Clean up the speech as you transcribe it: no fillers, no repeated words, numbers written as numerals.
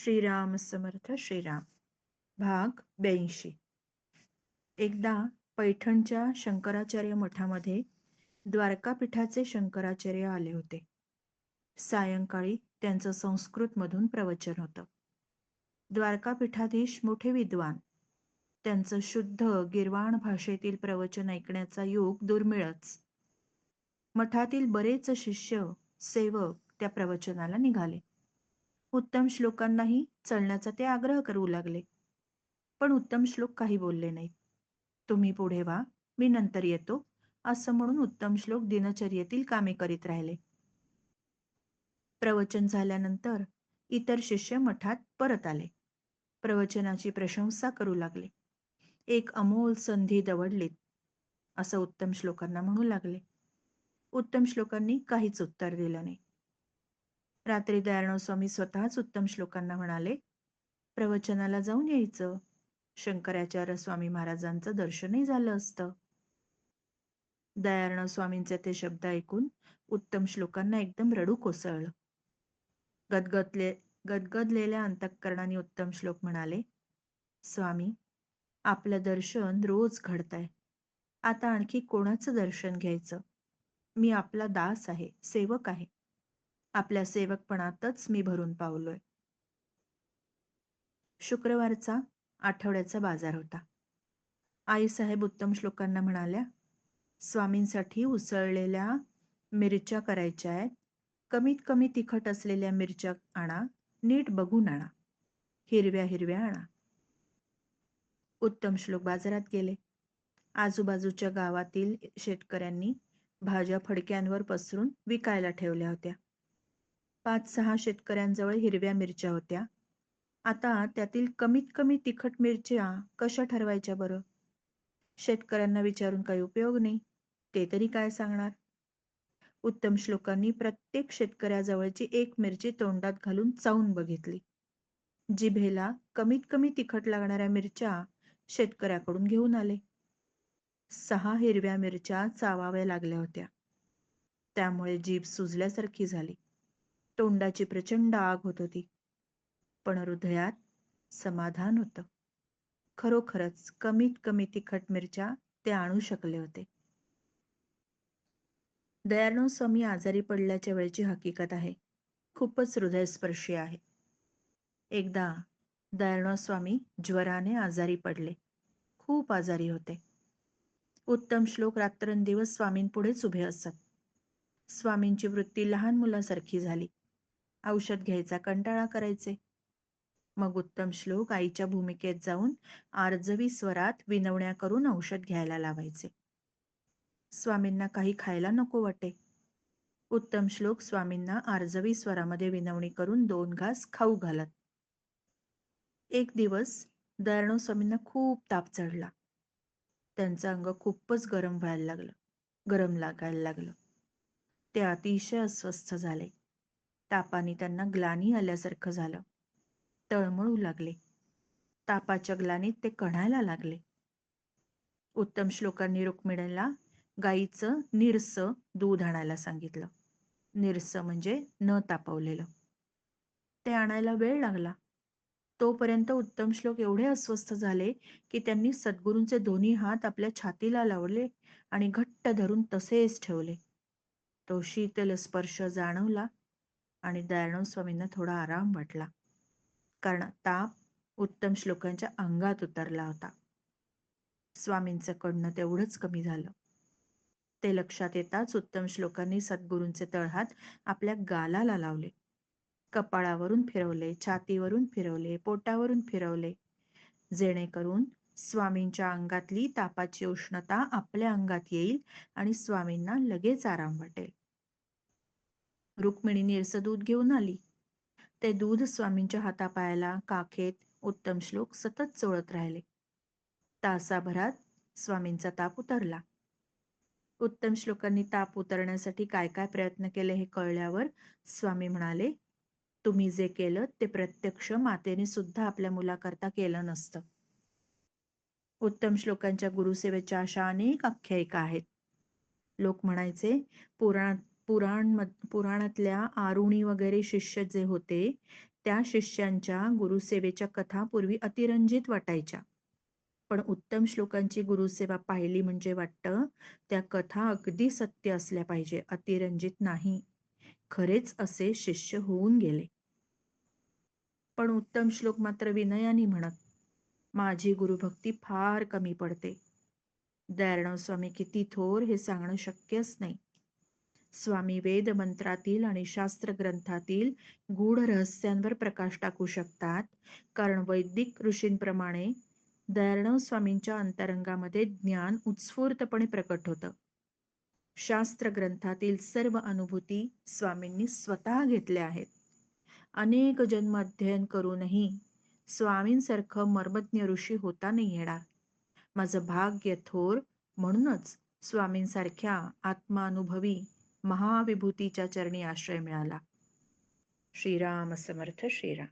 श्रीराम समर्थ श्रीराम. भाग 82. एकदा पैठणच्या शंकराचार्य मठामध्ये द्वारकापीठाचे शंकराचार्य आले होते. सायंकाळी त्यांचं संस्कृत मधून प्रवचन होतं. द्वारकापीठाधीश मोठे विद्वान, त्यांचं शुद्ध गिरवाण भाषेतील प्रवचन ऐकण्याचा योग दुर्मिळच. मठातील बरेच शिष्य सेवक त्या प्रवचनाला निघाले. उत्तम श्लोकांनाही चलण्याचा ते आग्रह करू लागले. पण उत्तम श्लोक काही बोलले नाहीत. तुम्ही पुढे व्हा, मी नंतर येतो, असं म्हणून उत्तम श्लोक दिनचर्येतील कामे करीत राहिले. प्रवचन झाल्यानंतर इतर शिष्य मठात परत आले. प्रवचनाची प्रशंसा करू लागले. एक अमोल संधी दवडलीत, असं उत्तम श्लोकांना म्हणू लागले. उत्तम श्लोकांनी काहीच उत्तर दिलं नाही. रात्री दयाळराव स्वामी स्वतःच उत्तम श्लोकांना म्हणाले, प्रवचनाला जाऊन यायचं, शंकराचार्य स्वामी महाराजांचं दर्शनही झालं असतं. दयाळराव स्वामींचे ते शब्द ऐकून उत्तम श्लोकांना एकदम रडू कोसळलं. गदगदलेल्या अंतःकरणाने उत्तम श्लोक म्हणाले, स्वामी, आपलं दर्शन रोज घडतंय. आता आणखी कोणाचं दर्शन घ्यायचं? मी आपला दास आहे, सेवक आहे. आपल्या सेवकपणातच मी भरून पावलोय. शुक्रवारचा आठवड्याचा बाजार होता. आईसाहेब उत्तम श्लोकांना म्हणाल्या, स्वामींसाठी उसळलेल्या मिरच्या करायच्या आहेत. कमीत कमी तिखट असलेल्या मिरच्या आणा, नीट बघून आणा, हिरव्या हिरव्या आणा. उत्तम श्लोक बाजारात गेले. आजूबाजूच्या गावातील शेतकऱ्यांनी भाज्या फडक्यांवर पसरून विकायला ठेवल्या होत्या. 5-6 शेतकऱ्यांजवळ हिरव्या मिरच्या होत्या. आता त्यातील कमीत कमी तिखट मिरच्या कशा ठरवायच्या बरं? शेतकऱ्यांना विचारून काही उपयोग नाही, ते तरी काय सांगणार. उत्तम श्लोकांनी प्रत्येक शेतकऱ्याजवळची एक मिरची तोंडात घालून चावून बघितली. जिभेला कमीत कमी तिखट लागणाऱ्या मिरच्या शेतकऱ्याकडून घेऊन आले. 6 हिरव्या मिरच्या चावाव्या लागल्या होत्या. त्यामुळे जीभ सुजल्यासारखी झाली. तोंडाची प्रचंड आग होत होती. पण हृदयात समाधान होतं. खरोखरच कमीत कमी तिखट मिरच्या ते आणू शकले होते. दयाळराव स्वामी आजारी पडल्याच्या वेळची हकीकत आहे. खूपच हृदयस्पर्शी आहे. एकदा दयाळराव स्वामी ज्वराने आजारी पडले. खूप आजारी होते. उत्तम श्लोक रात्रंदिवस स्वामींपुढेच उभे असत. स्वामींची वृत्ती लहान मुलासारखी झाली. औषध घ्यायचा कंटाळा करायचे. मग उत्तम श्लोक आईच्या भूमिकेत जाऊन आर्जवी स्वरात विनवण्या करून औषध घ्यायला लावायचे. स्वामींना काही खायला नको वाटे. उत्तम श्लोक स्वामींना आर्जवी स्वरामध्ये विनवणी करून 2 घास खाऊ घालत. एक दिवस दयाळराव स्वामींना खूप ताप चढला. त्यांचं अंग खूपच गरम लागायला लागलं. ते अतिशय अस्वस्थ झाले. तापाने त्यांना ग्लानी आल्यासारखं झालं. तळमळू लागले. तापाच्या ग्लानीत ते कढायला लागले. उत्तम श्लोकांनी रुक्मिणीला गाईचं निरसं दूध आणायला सांगितलं. निरसं म्हणजे न तापवलेलं. ते आणायला वेळ लागला. तोपर्यंत उत्तम श्लोक एवढे अस्वस्थ झाले की त्यांनी सद्गुरूंचे दोन्ही हात आपल्या छातीला लावले आणि घट्ट धरून तसेच ठेवले. तो शीतल स्पर्श जाणवला आणि दयाळराव स्वामींना थोडा आराम वाटला. कारण ताप उत्तम श्लोकांच्या अंगात उतरला होता. स्वामींचं कडनं तेवढंच कमी झालं. ते लक्षात येताच उत्तम श्लोकांनी सद्गुरूंचे तळहात आपल्या गालाला लावले. कपाळावरून फिरवले, छातीवरून फिरवले, पोटावरून फिरवले, जेणेकरून स्वामींच्या अंगातली तापाची उष्णता आपल्या अंगात येईल आणि स्वामींना लगेच आराम वाटेल. रुक्मिणी निरसं दूध घेऊन आली. ते दूध स्वामींच्या हातापायाला, काखेत उत्तम श्लोक सतत चोळत राहिले. तासाभरात स्वामींचा ताप उतरला. उत्तम श्लोकांनी ताप उतरण्यासाठी काय काय प्रयत्न केले हे कळल्यावर स्वामी म्हणाले, तुम्ही जे केलं ते प्रत्यक्ष मातेने सुद्धा आपल्या मुलाकरता केलं नसतं. उत्तम श्लोकांच्या गुरुसेवेच्या अशा अनेक आख्यायिका आहेत. लोक म्हणायचे, पुराणातल्या आरुणी वगैरे शिष्य जे होते, त्या शिष्यांच्या गुरुसेवेच्या कथा पूर्वी अतिरंजित वाटायच्या. पण उत्तम श्लोकांची गुरुसेवा पाहिली म्हणजे वाटतं, त्या कथा अगदी सत्य असल्या पाहिजे, अतिरंजित नाही. खरेच असे शिष्य होऊन गेले. पण उत्तम श्लोक मात्र विनयाने म्हणत, माझी गुरुभक्ती फार कमी पडते. दयाळराव स्वामी किती थोर हे सांगणं शक्यच नाही. स्वामी वेद मंत्रातील आणि शास्त्र ग्रंथातील गूढ रहस्यांवर प्रकाश टाकू शकतात, कारण वैदिक ऋषींप्रमाणे दयाळराव स्वामींच्या अंतरंगामध्ये ज्ञान उत्स्फूर्तपणे प्रकट होतं. शास्त्र ग्रंथातील सर्व अनुभूती स्वामींनी स्वतः घेतल्या आहेत. अनेक जन्म अध्ययन करूनही स्वामींसारखं मर्मज्ञ ऋषी होता नाही येणार. माझं भाग्य थोर, म्हणूनच स्वामींसारख्या आत्मानुभवी महाविभूतीच्या चरणी आश्रय मिळाला. श्रीराम समर्थ. श्रीराम.